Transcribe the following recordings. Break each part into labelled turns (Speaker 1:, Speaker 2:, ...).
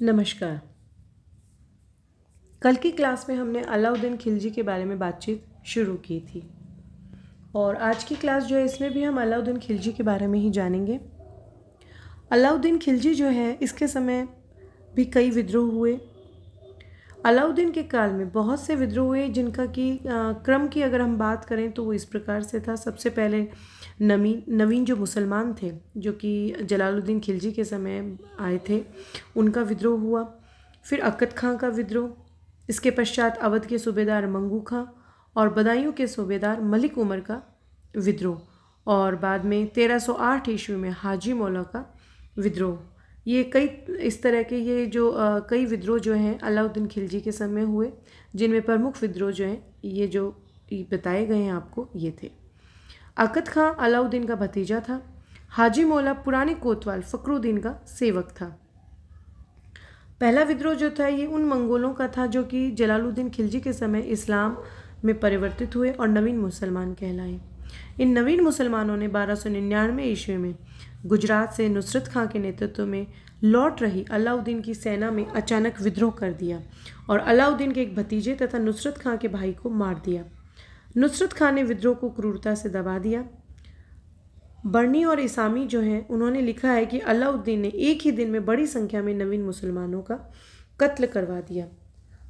Speaker 1: नमस्कार। कल की क्लास में हमने अलाउद्दीन खिलजी के बारे में बातचीत शुरू की थी और आज की क्लास जो है इसमें भी हम अलाउद्दीन खिलजी के बारे में ही जानेंगे। अलाउद्दीन खिलजी जो है इसके समय भी कई विद्रोह हुए। अलाउद्दीन के काल में बहुत से विद्रोह हुए जिनका कि क्रम की अगर हम बात करें तो वो इस प्रकार से था। सबसे पहले नवीन जो मुसलमान थे जो कि जलालुद्दीन खिलजी के समय आए थे उनका विद्रोह हुआ। फिर अक्कत खां का विद्रोह, इसके पश्चात अवध के सूबेदार मंगू खां और बदायूं के सूबेदार मलिक उमर का विद्रोह और बाद में 1308 ईस्वी में हाजी मौला का विद्रोह। ये कई इस तरह के ये जो कई विद्रोह जो हैं अलाउद्दीन खिलजी के समय हुए, जिनमें प्रमुख विद्रोह जो हैं ये जो बताए गए हैं आपको ये थे। अक्कत खां अलाउद्दीन का भतीजा था। हाजी मौला पुराने कोतवाल फखरुद्दीन का सेवक था। पहला विद्रोह जो था ये उन मंगोलों का था जो कि जलालुद्दीन खिलजी के समय इस्लाम में परिवर्तित हुए और नवीन मुसलमान कहलाए। इन नवीन मुसलमानों ने 1299 ईस्वी में गुजरात से नुसरत खां के नेतृत्व में लौट रही अलाउद्दीन की सेना में अचानक विद्रोह कर दिया और अलाउद्दीन के एक भतीजे तथा नुसरत खां के भाई को मार दिया। नुसरत खां ने विद्रोह को क्रूरता से दबा दिया। बर्नी और इसामी जो हैं उन्होंने लिखा है कि अलाउद्दीन ने एक ही दिन में बड़ी संख्या में नवीन मुसलमानों का कत्ल करवा दिया।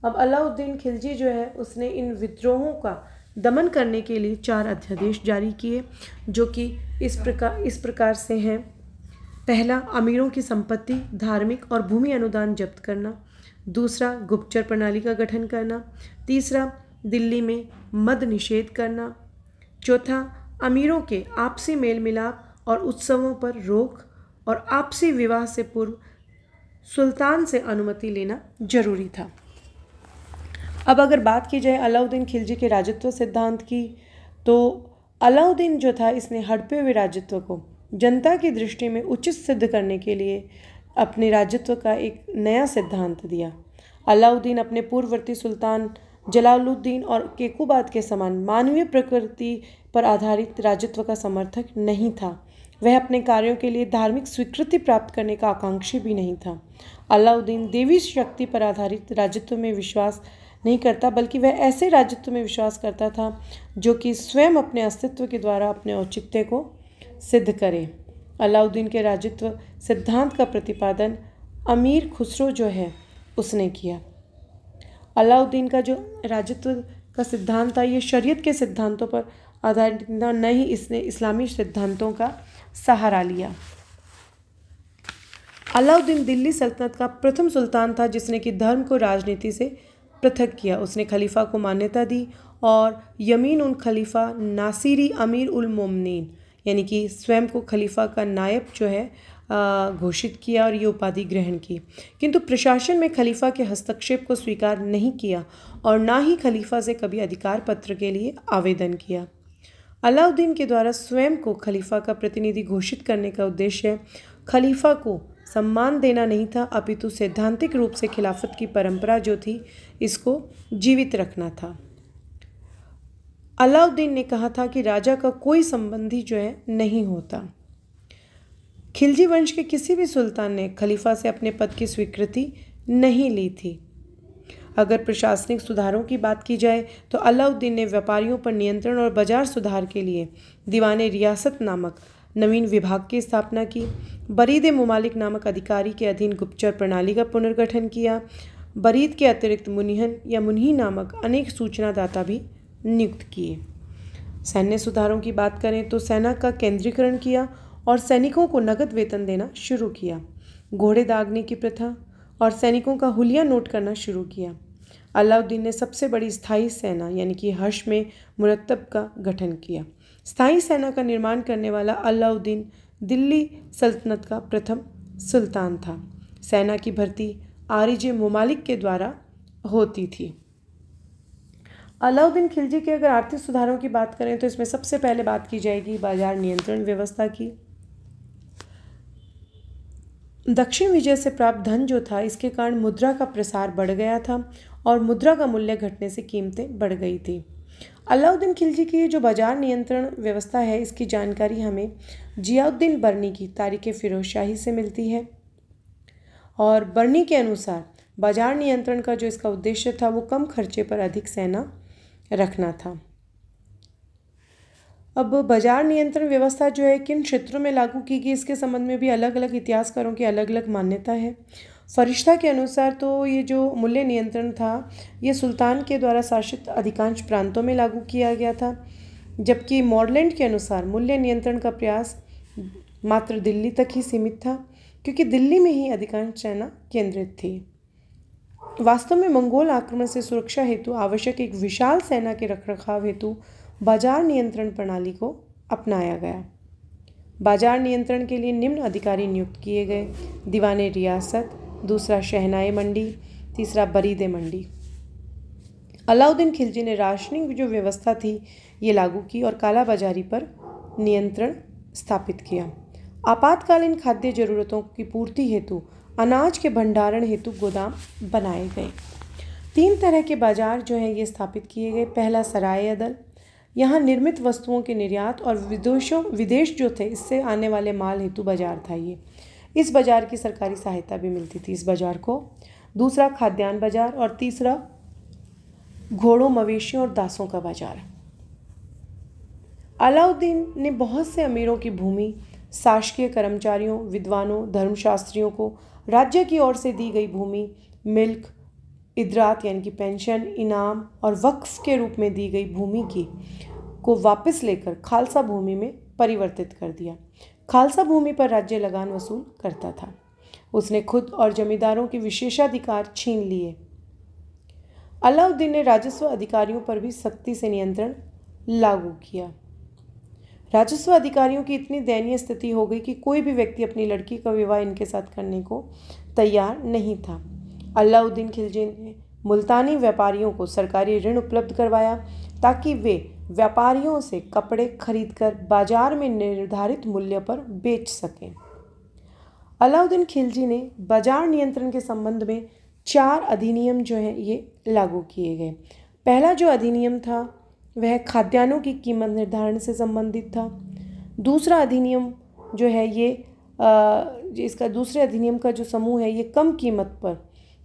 Speaker 1: अब अलाउद्दीन खिलजी जो है उसने इन विद्रोहों का दमन करने के लिए 4 अध्यादेश जारी किए जो कि इस प्रकार से हैं। पहला, अमीरों की संपत्ति, धार्मिक और भूमि अनुदान जब्त करना। दूसरा, गुप्तचर प्रणाली का गठन करना। तीसरा, दिल्ली में मद निषेध करना। चौथा, अमीरों के आपसी मेल मिलाप और उत्सवों पर रोक और आपसी विवाह से पूर्व सुल्तान से अनुमति लेना जरूरी था। अब अगर बात की जाए अलाउद्दीन खिलजी के राजत्व सिद्धांत की तो अलाउद्दीन जो था इसने हड़पे हुए राजत्व को जनता की दृष्टि में उचित सिद्ध करने के लिए अपने राजत्व का एक नया सिद्धांत दिया। अलाउद्दीन अपने पूर्ववर्ती सुल्तान जलालुद्दीन और केकुबाद के समान मानवीय प्रकृति पर आधारित राजत्व का समर्थक नहीं था। वह अपने कार्यों के लिए धार्मिक स्वीकृति प्राप्त करने का आकांक्षी भी नहीं था। अलाउद्दीन देवी शक्ति पर आधारित राजत्व में विश्वास नहीं करता बल्कि वह ऐसे राजत्व में विश्वास करता था जो कि स्वयं अपने अस्तित्व के द्वारा अपने औचित्य को सिद्ध करे। अलाउद्दीन के राजत्व सिद्धांत का प्रतिपादन अमीर खुसरो जो है उसने किया। अलाउद्दीन का जो राजत्व का सिद्धांत था ये शरीयत के सिद्धांतों पर आधारित था, न ही इसने इस्लामी सिद्धांतों का सहारा लिया। अलाउद्दीन दिल्ली सल्तनत का प्रथम सुल्तान था जिसने कि धर्म को राजनीति से पृथक किया। उसने खलीफा को मान्यता दी और यमीन उन खलीफा नासिरी अमीर उल मोमिनीन यानी कि स्वयं को खलीफा का नायब जो है घोषित किया और ये उपाधि ग्रहण की, किंतु प्रशासन में खलीफा के हस्तक्षेप को स्वीकार नहीं किया और ना ही खलीफा से कभी अधिकार पत्र के लिए आवेदन किया। अलाउद्दीन के द्वारा स्वयं को खलीफा का प्रतिनिधि घोषित करने का उद्देश्य खलीफा को सम्मान देना नहीं था अपितु सैद्धांतिक रूप से खिलाफत की परंपरा जो थी इसको जीवित रखना था। अलाउद्दीन ने कहा था कि राजा का कोई संबंधी जो है नहीं होता। खिलजी वंश के किसी भी सुल्तान ने खलीफा से अपने पद की स्वीकृति नहीं ली थी। अगर प्रशासनिक सुधारों की बात की जाए तो अलाउद्दीन ने व्यापारियों पर नियंत्रण और बाजार सुधार के लिए दीवाने रियासत नामक नवीन विभाग की स्थापना की। बरीद मुमालिक नामक अधिकारी के अधीन गुप्तचर प्रणाली का पुनर्गठन किया। बरीद के अतिरिक्त मुनिहन या मुन्ही नामक अनेक सूचनादाता भी नियुक्त किए। सैन्य सुधारों की बात करें तो सेना का केंद्रीकरण किया और सैनिकों को नगद वेतन देना शुरू किया। घोड़े दागने की प्रथा और सैनिकों का हुलिया नोट करना शुरू किया। अलाउद्दीन ने सबसे बड़ी स्थायी सेना यानी कि हर्ष में मुरत्तब का गठन किया। स्थायी सेना का निर्माण करने वाला अलाउद्दीन दिल्ली सल्तनत का प्रथम सुल्तान था। सेना की भर्ती आरिज मुमालिक के द्वारा होती थी। अलाउद्दीन खिलजी के अगर आर्थिक सुधारों की बात करें तो इसमें सबसे पहले बात की जाएगी बाजार नियंत्रण व्यवस्था की। दक्षिण विजय से प्राप्त धन जो था इसके कारण मुद्रा का प्रसार बढ़ गया था और मुद्रा का मूल्य घटने से कीमतें बढ़ गई थी। अलाउद्दीन खिलजी की जो बाजार नियंत्रण व्यवस्था है इसकी जानकारी हमें जियाउद्दीन बर्नी की तारीख फिरोजशाही से मिलती है। और बर्नी के अनुसार बाजार नियंत्रण का जो इसका उद्देश्य था वो कम खर्चे पर अधिक सेना रखना था। अब बाजार नियंत्रण व्यवस्था जो है किन क्षेत्रों में लागू की गई, इसके संबंध में भी अलग अलग इतिहासकारों की अलग अलग मान्यता है। फरिश्ता के अनुसार तो ये जो मूल्य नियंत्रण था ये सुल्तान के द्वारा शासित अधिकांश प्रांतों में लागू किया गया था, जबकि मॉरलैंड के अनुसार मूल्य नियंत्रण का प्रयास मात्र दिल्ली तक ही सीमित था, क्योंकि दिल्ली में ही अधिकांश सेना केंद्रित थी। वास्तव में मंगोल आक्रमण से सुरक्षा हेतु आवश्यक एक विशाल सेना के रखरखाव हेतु बाजार नियंत्रण प्रणाली को अपनाया गया। बाजार नियंत्रण के लिए निम्न अधिकारी नियुक्त किए गए: दीवाने रियासत, दूसरा शहनाई मंडी, तीसरा बरीदे मंडी। अलाउद्दीन खिलजी ने राशनिंग जो व्यवस्था थी ये लागू की और काला बाजारी पर नियंत्रण स्थापित किया। आपातकालीन खाद्य जरूरतों की पूर्ति हेतु अनाज के भंडारण हेतु गोदाम बनाए गए। 3 तरह के बाजार जो है ये स्थापित किए गए। पहला सराय अदल, यहाँ निर्मित वस्तुओं के निर्यात और विदेश जो थे इससे आने वाले माल हेतु बाजार था ये। इस बाजार की सरकारी सहायता भी मिलती थी इस बाजार को। दूसरा खाद्यान्न बाजार और तीसरा घोड़ों, मवेशियों और दासों का बाजार। अलाउद्दीन ने बहुत से अमीरों की भूमि, शासकीय कर्मचारियों, विद्वानों, धर्मशास्त्रियों को राज्य की ओर से दी गई भूमि, मिल्क, इदरात यानी कि पेंशन, इनाम और वक्फ के रूप में दी गई भूमि को वापस लेकर खालसा भूमि में परिवर्तित कर दिया। खालसा भूमि पर राज्य लगान वसूल करता था। उसने खुद और जमींदारों के विशेषाधिकार छीन लिए। अलाउद्दीन ने राजस्व अधिकारियों पर भी सख्ती से नियंत्रण लागू किया। राजस्व अधिकारियों की इतनी दयनीय स्थिति हो गई कि कोई भी व्यक्ति अपनी लड़की का विवाह इनके साथ करने को तैयार नहीं था। अलाउद्दीन खिलजी ने मुल्तानी व्यापारियों को सरकारी ऋण उपलब्ध करवाया ताकि वे व्यापारियों से कपड़े खरीदकर बाजार में निर्धारित मूल्य पर बेच सकें। अलाउद्दीन खिलजी ने बाजार नियंत्रण के संबंध में 4 अधिनियम जो हैं ये लागू किए गए। पहला जो अधिनियम था वह खाद्यान्नों की कीमत निर्धारण से संबंधित था। दूसरा अधिनियम जो है ये इसका दूसरे अधिनियम का जो समूह है ये कम कीमत पर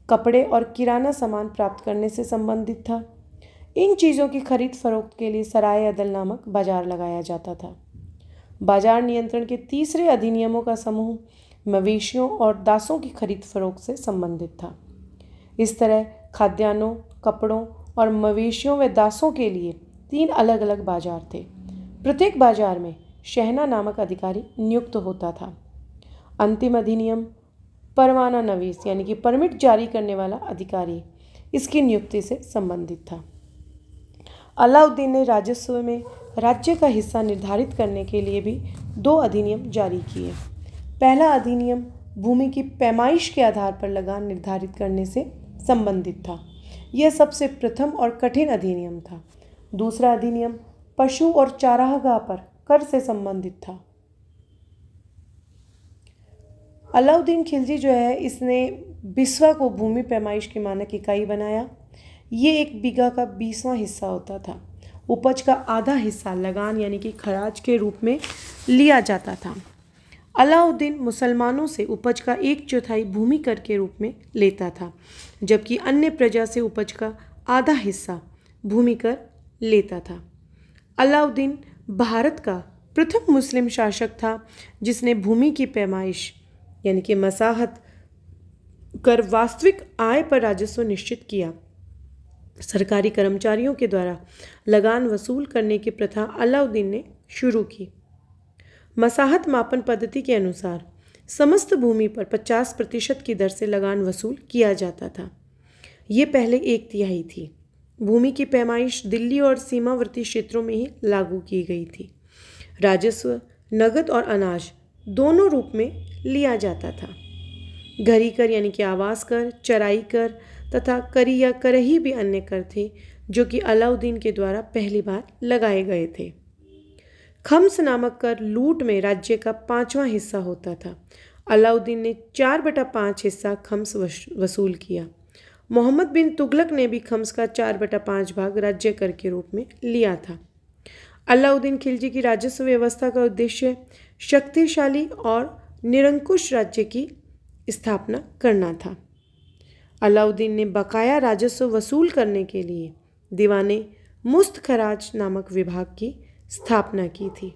Speaker 1: कपड़े और किराना सामान प्राप्त करने से संबंधित था। इन चीज़ों की खरीद फरोख्त के लिए सराय अदल नामक बाजार लगाया जाता था। बाजार नियंत्रण के तीसरे अधिनियमों का समूह मवेशियों और दासों की खरीद फरोख्त से संबंधित था। इस तरह खाद्यान्नों, कपड़ों और मवेशियों व दासों के लिए 3 अलग अलग बाजार थे। प्रत्येक बाजार में शहना नामक अधिकारी नियुक्त होता था। अंतिम अधिनियम परवाना नवीस यानी कि परमिट जारी करने वाला अधिकारी इसकी नियुक्ति से संबंधित था। अलाउद्दीन ने राजस्व में राज्य का हिस्सा निर्धारित करने के लिए भी 2 अधिनियम जारी किए। पहला अधिनियम भूमि की पैमाइश के आधार पर लगान निर्धारित करने से संबंधित था। यह सबसे प्रथम और कठिन अधिनियम था। दूसरा अधिनियम पशु और चारागाह पर कर से संबंधित था। अलाउद्दीन खिलजी जो है इसने बिस्वा को भूमि पैमाइश की मानक इकाई बनाया। ये 1 बीघा का 20वां हिस्सा होता था। उपज का आधा हिस्सा लगान यानी कि खराज के रूप में लिया जाता था। अलाउद्दीन मुसलमानों से उपज का 1/4 भूमि कर के रूप में लेता था, जबकि अन्य प्रजा से उपज का आधा हिस्सा भूमि कर लेता था। अलाउद्दीन भारत का प्रथम मुस्लिम शासक था जिसने भूमि की पैमाइश यानी कि मसाहत कर वास्तविक आय पर राजस्व निश्चित किया। सरकारी कर्मचारियों के द्वारा लगान वसूल करने की प्रथा अलाउद्दीन ने शुरू की। मसाहत मापन पद्धति के अनुसार समस्त भूमि पर 50% की दर से लगान वसूल किया जाता था। ये पहले 1/3 थी। भूमि की पैमाइश दिल्ली और सीमावर्ती क्षेत्रों में ही लागू की गई थी। राजस्व नगद और अनाज दोनों रूप में लिया जाता था। घरी कर यानी कि आवास कर, चराई कर तथा करी या करही भी अन्य कर थे जो कि अलाउद्दीन के द्वारा पहली बार लगाए गए थे। खम्स नामक कर लूट में राज्य का 5वां हिस्सा होता था। अलाउद्दीन ने 4/5 हिस्सा खम्स वसूल किया। मोहम्मद बिन तुगलक ने भी खम्स का 4/5 भाग राज्य कर के रूप में लिया था। अलाउद्दीन खिलजी की राजस्व व्यवस्था का उद्देश्य शक्तिशाली और निरंकुश राज्य की स्थापना करना था। अलाउद्दीन ने बकाया राजस्व वसूल करने के लिए दीवाने मुस्त खराज नामक विभाग की स्थापना की थी।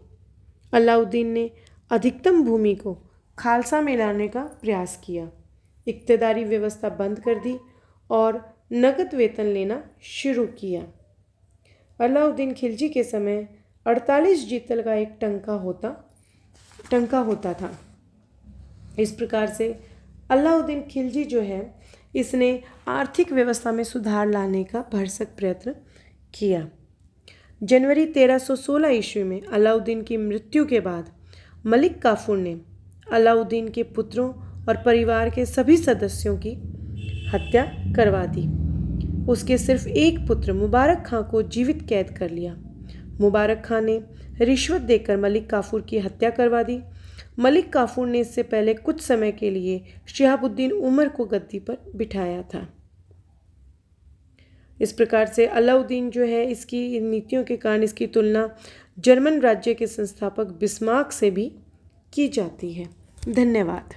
Speaker 1: अलाउद्दीन ने अधिकतम भूमि को खालसा में लाने का प्रयास किया, इक्तदारी व्यवस्था बंद कर दी और नकद वेतन लेना शुरू किया। अलाउद्दीन खिलजी के समय 48 जीतल का एक टंका होता था। इस प्रकार से अलाउद्दीन खिलजी जो है इसने आर्थिक व्यवस्था में सुधार लाने का भरसक प्रयत्न किया। जनवरी 1316 ईस्वी में अलाउद्दीन की मृत्यु के बाद मलिक काफूर ने अलाउद्दीन के पुत्रों और परिवार के सभी सदस्यों की हत्या करवा दी। उसके सिर्फ एक पुत्र मुबारक खां को जीवित कैद कर लिया। मुबारक खां ने रिश्वत देकर मलिक काफूर की हत्या करवा दी। मलिक काफूर ने इससे पहले कुछ समय के लिए शिहाबुद्दीन उमर को गद्दी पर बिठाया था। इस प्रकार से अलाउद्दीन जो है इसकी नीतियों के कारण इसकी तुलना जर्मन राज्य के संस्थापक बिस्मार्क से भी की जाती है। धन्यवाद।